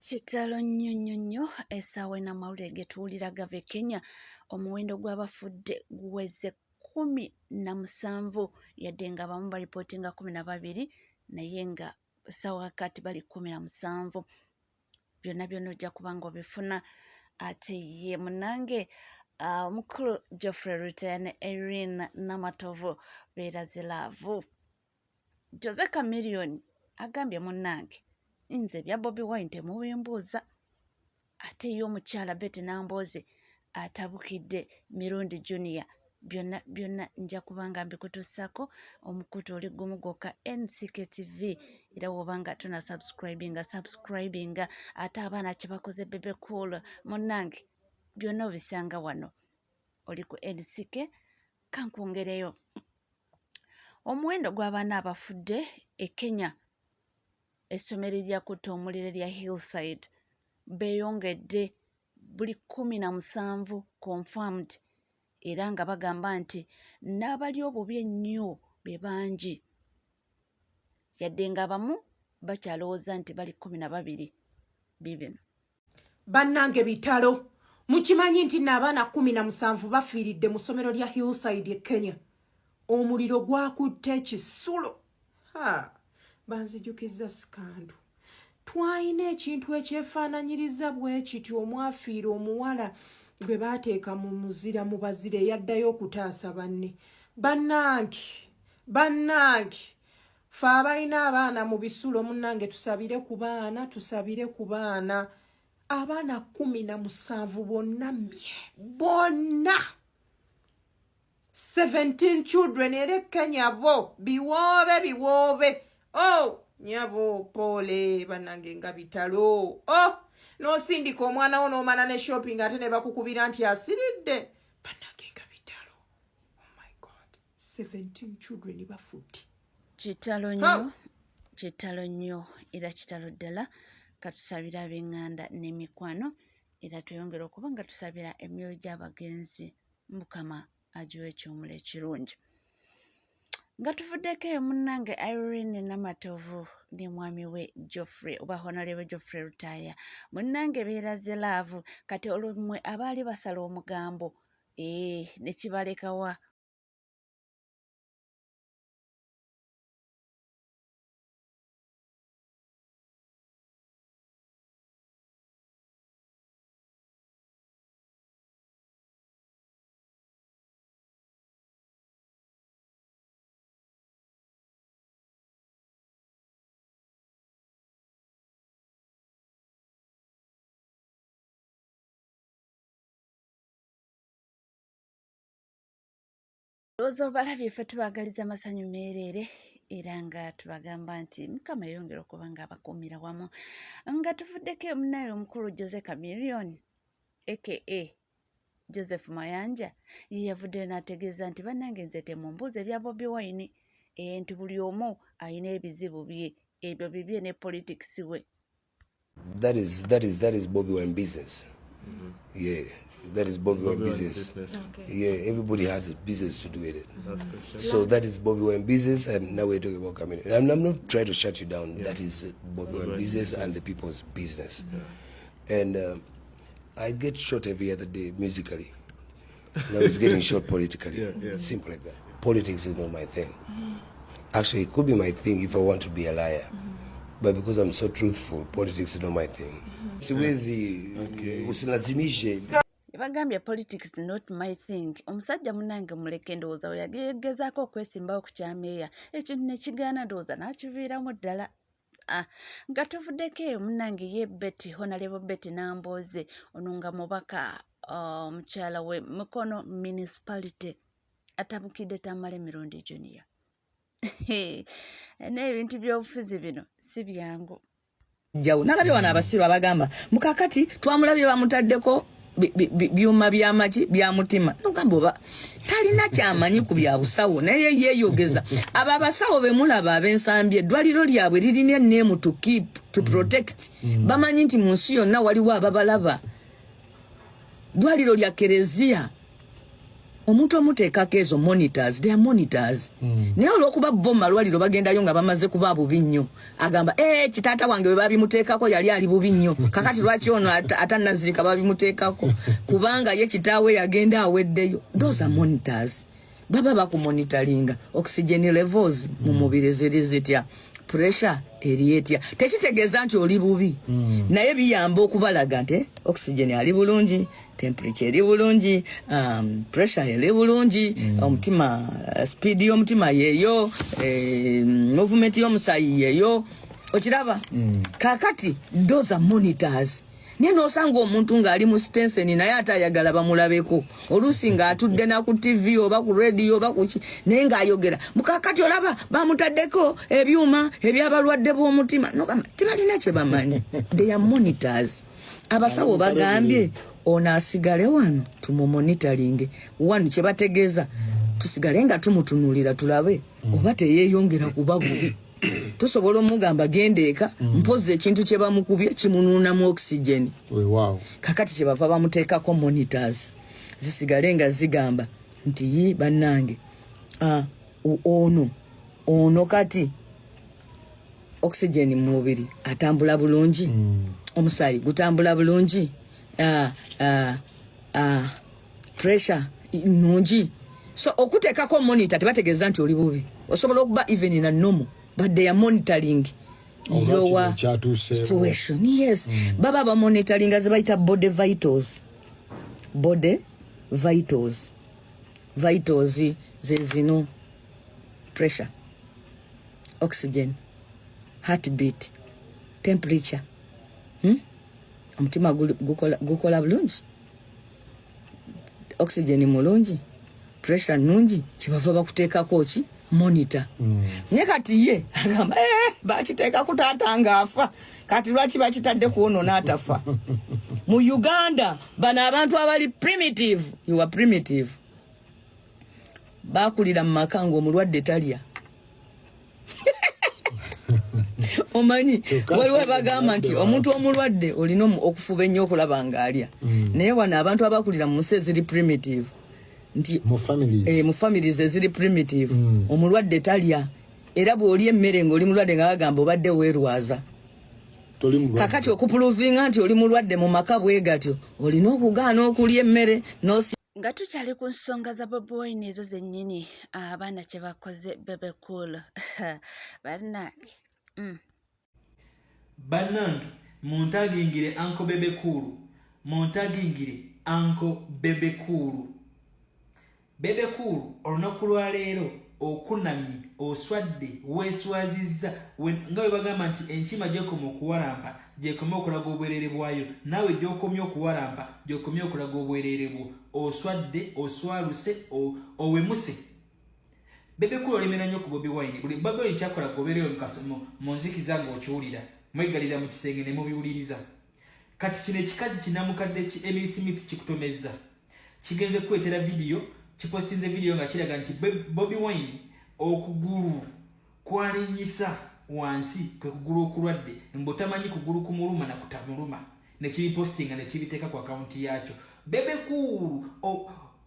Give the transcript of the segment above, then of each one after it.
Kitalo nnyo essaawa n'amawulire ge tuwulira gava e Kenya omuwendo gw'abafudde guweze 17 yadde nga abamu balipootinga 12 naye nga essaawa kati bali 17 byonna ojja kuba ng'obifuna ate ye munnange omukulu Geoffrey Rutaya ne Irene Namatovu beeraze laavu. Jose Chameleone agambye munnange nze ebya Bobi Wine temubimbuuza ate ye omukyala Betty Nambooze atabukidde Mirundi Junior byonna nja kubanga mbikutuusako omukutu oli gumu gwokka NCK TV era wobanga tuna subscribinga ate abaana kye bakoze Bebe Cool munnange byonna obisanga wano oli ku NCK kankwongereyo. Omuwendo gw'abaana abafudde e Kenya essomero eryakutte omuliro erya Hillside beeyongedde buli 17 confirmed era nga bagamba nti n'abali obubi ennyo be bangi yadde nga abamu bakyalowooza nti bali 12 bibino. Bannange bitalo mukimanyi nti n'abaana 17 bafiiridde mu ssomero lya Hillside e Kenya. Omuliro gwakutte ekisulo. Banzijukiza sikandu. Twalina ekintu ekyefaananyiriza bwe kityo omwafiira omuwala gwe baateeka mu muzira mu bazire yaddayo okutaasa banne. Bannange fe abalina abaana mu bisulo munnange tusabire ku baana. Abaana 17 bonna 17 children ere Kenya bo biwoobe. Oh nyabo pole bannange nga bitalo. N'osindika omwana wo n'omala ne shopping ate ne bakukubira nti asiridde. Bannange nga bitalo. Oh my God. 17 children bafudde. Kitalo nnyo era kitalo ddala. Katusabira ab'eŋŋanda n'emikwano era tuyongera okuba nga tusabira emyoyo gy'abagenzi Mukama agiwa ekiwumulo ekirungi. Nga tuvuddeko eyo munnange Irene Namatovu ne mwami we Geoffrey oba Honorable Geoffrey Rutaya munnange beeraze laavu kati olwemmwe abaali basala omugambo ne kibalekawa. Lowooza obalabye ffe tubaagaliza masanyu meereere era nga tubagamba nti Mukama yongera okuba nga abakuumira wamu. Nga tuvuddeko eyo munnaye omukulu Jose Chameleone aka Joseph Mayanja ye yavuddeyo n'ategeeza nti bannange nze temumbuuza ebya Bobi Wine nti buli omu alina ebizibu bye ebyo bibye ne politics we. That is Bobi Wine business. Yeah, that is Bobi Wine business. Okay. Yeah, everybody has a business to do with it. So that is Bobi Wine business, and now we're talking about community. I'm not trying to shut you down. Yeah. That is Bobi Wine business and the people's business. Yeah. And I get shot every other day musically. Now it's getting shot politically. Yeah. Simple like that. Politics is not my thing. Actually, it could be my thing if I want to be a liar. But because I'm so truthful, politics is not my thing. Siwezi usilazimishe. Bagambye politics is not my thing. Omusajja munnange muleke ndowooza we yagezaako okwesimbawo ku kyameeya ekintu ne kigaana ndowooza n'akiviiramu ddala. Nga tuvuddeko eyo munnange ye Betty Honorable Betty Nambooze ono nga mubaka omukyala we Mukono municipality atabukidde Tamale Mirundi Junior. N'ebintu by'obufuzi bino si byangu. Jawu nalabye wana abasiru abagamba mukakati twamulabye bamutaddeko byuma by'amagi bya mutima nogamba oba talina kyamanyi ku bya busawo naye yeeyogeza abo abasawo be mulaba ab'ensambi eddwaliro lyabwe lirina name to keep to protect bamanyi nti mu nsi yonna waliwo ababalaba ddwaliro lya Kereziya omuntu omuteekako ezo monitors, they are monitors. Naye olw'okuba bo malwaliro bagendayo nga bamaze kuba bubi nnyo agamba kitaata wange bwe babimuteekako yali ali bubi nnyo kakati lwaki ono atannazirika babimuteekako kubanga ye kitaawe yagenda aweddeyo. Those are monitors. Baba bakumonitoringa oxygen levels mu mubiri ziri zitya, pressure eri etya. Tekitegeeza nti oli bubi naye biyamba okubalaga nti oxygen ali bulungi, temperature eri bulungi, pressure eri bulungi, omutima speed y'omutima yeeyo, movement y'omusayi yeeyo, okiraba. Kakati those are monitors. Naye n'osanga omuntu ng'ali mu Stensen naye ate ayagala bamulabeko oluusi ng'atudde na ku TV oba ku radio oba ku ki naye ng'ayogera mukakati olaba bamutaddeko ebyuma ebyabalwadde b'omutima nogamba tebalina kye bamanyi. They are monitors. Abasawo bagambye ono asigale wano tumumonitoringe wano kye bategeeza tusigale nga tumutunuulira tulabe oba teyeeyongera kuba bubi. Tusobola omugamba gendeeka mpoze ekintu kye bamukubye kimunuuna mu oxygen. Kakati kye bava bamuteekako monitors zisigale nga zigamba nti bannange ono kati oxygen mu mubiri atambula bulungi, omusayi gutambula bulungi, pressure nungi. So okuteekako monitor tebategeeza nti oli bubi. Osobola okuba even in a normal but they are monitoring your situation. Yes. Baba ba monitoring as baita body vitals. Body vitals. Vitals zino pressure, oxygen, heartbeat, temperature. Omutima gukola bulungi. Oxygen mulungi. Pressure nungi. Kibava bakuteekako ki monitor. Naye kati ye agamba bakiteeka ku taata ng'afa kati lwaki bakitadde ku ono n'atafa. Mu Uganda bano abantu abali primitive, you are primitive, bakulira mu maka ng'omulwadde talya. Omanyi waliwo bagamba nti omuntu omulwadde olina okufuba ennyo okulaba ng'alya. Naye wano abantu abakulira mu nsi eziri primitive nti mu families eziri primitive omulwadde talya era bw'oli emmere ng'oli mulwadde nga bagamba obadde weerwaza. Kakati okupuluvinga nti oli mulwadde mu maka bwe gatyo olina okugaana okulya emmere nga tukyali ku nsonga za Bobi Wine ezo zennyini abaana kye bakoze Bebe Cool. Bannange bannange muntagingire Uncle Bebe Cool, muntagingire Uncle Bebe Cool. Bebe Cool olunaku lwa leero okunamye oswadde weeswazizza nga bwe bagamba nti enkima gyekoma okuwalampa gyekoma okulaga obwerere bwayo, naawe gy'okomye okuwalampa gy'okomye okulaga obwerere bwo. Oswadde, oswaluse, owemuse. Bebe Cool olemera nnyo ku Bobi Wine. Buli Bobi Wine kyakola gobereyo mu nzikiza ng'okiwulira mwegalira mu kisenge ne mubiwuliriza. Kati kino ekikazi kinamukadde Emily Smith kikutomezza kigenze kwetera vidiyo, kipostinze vidiyo nga kiraga nti Bobi Wine okugulu kwalinyisa wansi kwe kugulu okulwadde mbotamanyi kugulu kumuluma na kutamuluma ne kipostinga ne kibiteeka ku akaunti yakyo. Bebe Cool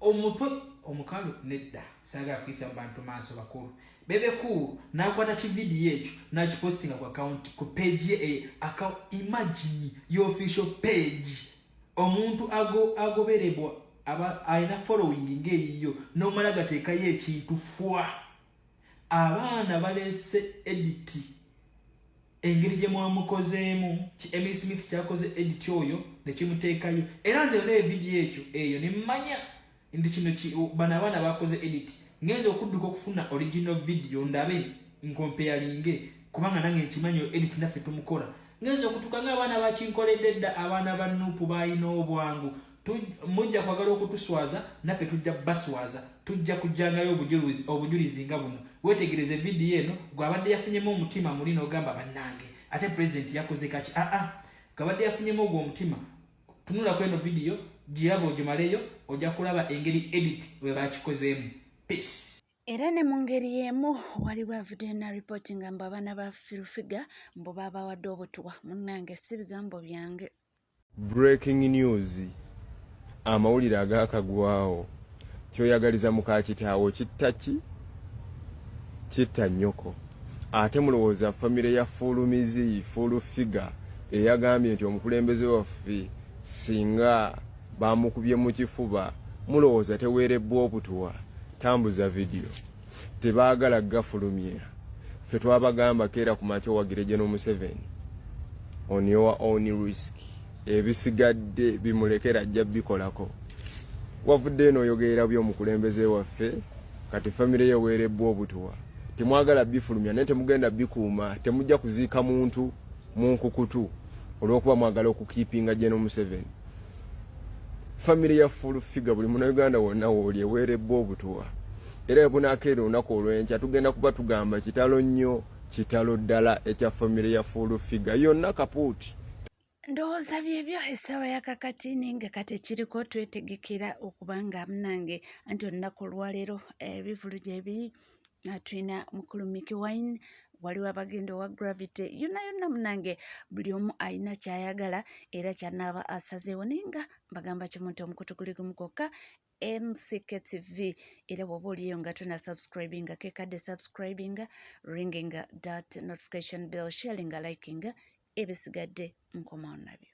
omutwe omukalu nedda saga kwisa bantu maaso bakulu. Bebe Cool nakwata kividiyo ekyo na kipostinga ku account ku page account. Imagine your official page omuntu agoberebwa aba aina following ngeyiyo nomala gateekayo ekintu fwa. Abaana balese edit engeri gye mwamukozeemu Emily Smith kyakoze edit oyo ne kimuteekayo era nze ne vidiyo ekyo eyo ne mmanya ndi kino bana abaana bakoze edit ngenze okudduka okufuna original video ndabe nkompeyalinge kubanga nange nkimanyo edit naffe tumukola ngenze okutuka ng'abaana bakinkoledde dda abaana ba Nuupu bayina obwangu mujja kwagala okutuswaza naffe tujja baswaza tujja kujjangayo obujulizi nga buno. Wetegereze vidiyo eno gwabadde yafunyemu omutima muli n'ogamba bannange ate president yakoze kaki gabadde yafunyemu ogwo omutima. Tunula ku eno vidiyo giraba ogimaleyo ojja kulaba engeri edit we bakikozeemu. Peace. Era ne mu ngeri y'emu waliwo avudde na ripooti nga mbu abaana ba Firufiga mbu baabawadde obutuwa. Munnange si bigambo byange. Breaking news. Amawulire agaakagwawo kyoyagaliza muka kitaawo kitta nnyoko. Ate mulowooza famire ya Fulumizi Fulufiga eyagambye nti omukulembeze waffe singa bamukubye mu kifuba mulowooza teweerebbwa obutuwa. Tambuza video tebaagala gafulumya. Ffe twabagamba keera ku makya owagire General Museveni on your own risk. Ebisigadde bimulekera ajja bikolako. Wavudde eno oyogerera by'omukulembeze waffe kati famire yeweerebbwa obutuwa. Temwagala bifulumya naye temugenda bikuuma. Temujja kuziika muntu mu nkukutu olw'okuba mwagala okukiipinga General Museveni. Famire ya Fulufiga buli Munnayuganda wonna wooli eweerebbwa obutuwa. Era ebunakeera olunaku olw'enkya tugenda kuba tugamba kitalo nnyo kitalo ddala ekya famire ya Fulufiga yonna kapuuti. Ndowooza byebyo essaawa ya kakati ninga kati ekiriko twetegekera okuba nga munange anti olunaku olwaleero ebivulu gyebiri tulina mukulu Mickey Wine waliwo abagenda owa Gravity yonna munange buli omu alina kyayagala era kyanaaba asazeewo ninga mbagamba kimuntu omukutu guli gumu gwokka MCK TV era bw'oba oliyo nga tuna subscribinga kekadde subscribinga ringing that notification bell sharinga likinga ebisigadde nkomawo nabyo.